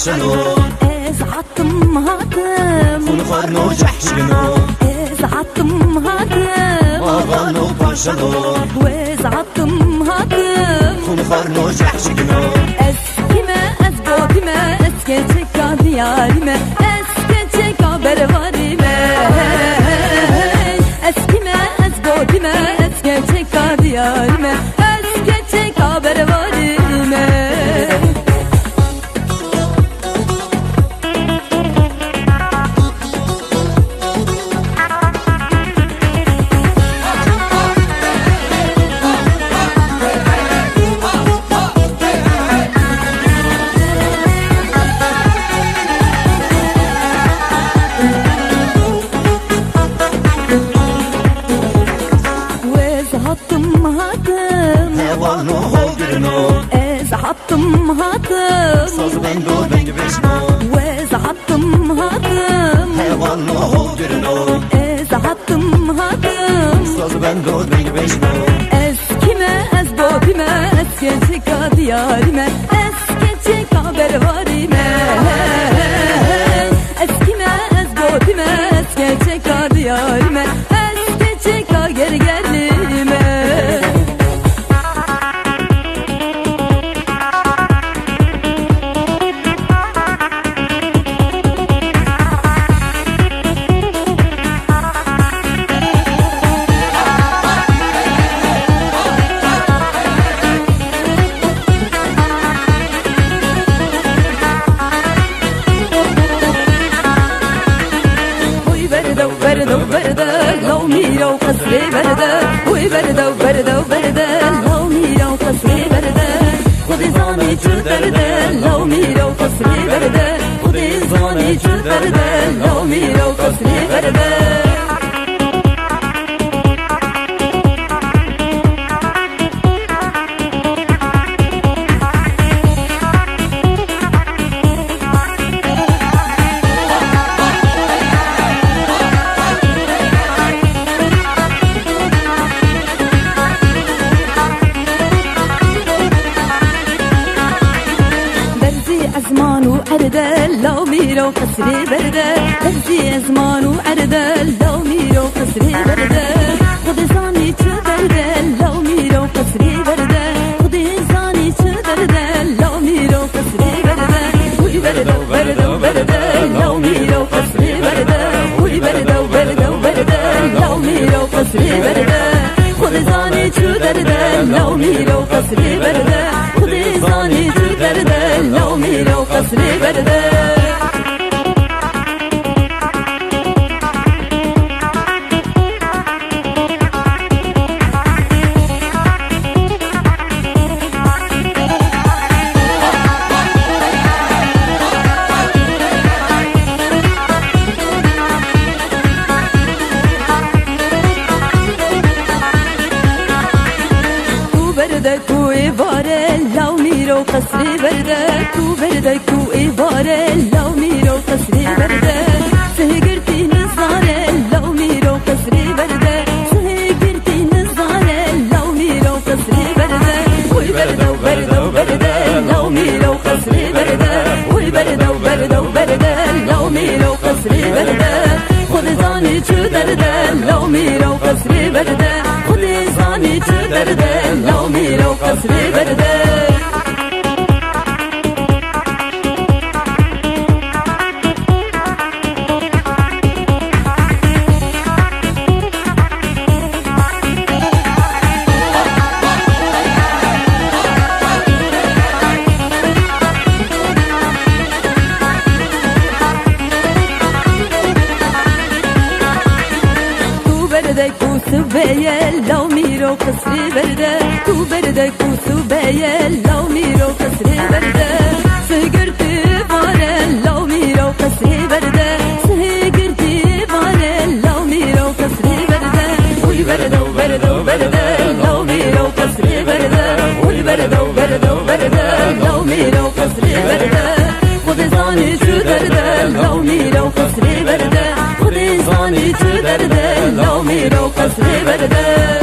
باشنو از حتم هاتم خون خورنو جحشنو از حتم هاتم آغانو باشنو از حتم هاتم خون خورنو جحشنو از کیمه از بودیمه از که چکا دیاریمه از که چکا برواریمه از کیمه از بودیمه از که چکا دیاریمه از که چکا برواریمه هوانو هوگرنو از حتم هاتم ساز بندو بنگ بشنو از حتم هاتم هوانو هوگرنو از حتم هاتم ساز بندو بنگ بشنو از کیمه از بودیمه از که چکا دیاریمه از که چکا برواریمه از کیمه از بودیمه از که چکا دیاریمه از که چکا گرگرلیمه لو ميرا وقصري بردة وي بردة وبردة وبردة لو ميرا وقصري بردة خذي زاني جود بردة لو ميرا وقصري بردة خذي زاني جود بردة لو ميرا وقصري بردة أزمان وأردة لو ميرا وقصري بردة تهزي أزمان وأردة لو ميرا وقصري بردة خذي زاني تبردة لو ميرا وقصري بردة خذي زاني تبردة لو ميرا وقصري بردة وي بردة وبردة وبردة لو ميرا وقصري بردة وي بردة وبردة وبردة لو ميرا وقصري بردة خذي زاني تبردة لو ميرا وقصري بردة خذي زاني تبردة لو ميرا وقصري بردة كوي بارة لو ميرا وقصري بردة كو بردة كوي بارة لو ميرا وقصري بردة سهقرتي نزارة لو ميرا وقصري بردة سهقرتي نزارة لو ميرا وقصري بردة وي بردة وبردة وبردة لو ميرا وقصري بردة وي بردة وبردة وبردة لو ميرا وقصري بردة خذي زاني تدردة لو ميرا وقصري بردة خذي زاني تدردة لو ميرا وقصري بردة وسبايا لو ميرو قصري بردة تو بردك وسبايا لو ميرو قصري بردة سهقرتي بارا لو ميرو قصري بردة سهقرتي بارا لو ميرو قصري بردة والبردة وبردة وبردة لو ميرو قصري بردة والبردة وبردة وبردة لو ميرو قصري بردة خذي زاني تدردة لو ميرو قصري بردة خذي زاني تدردة لو ميرو قصري بردة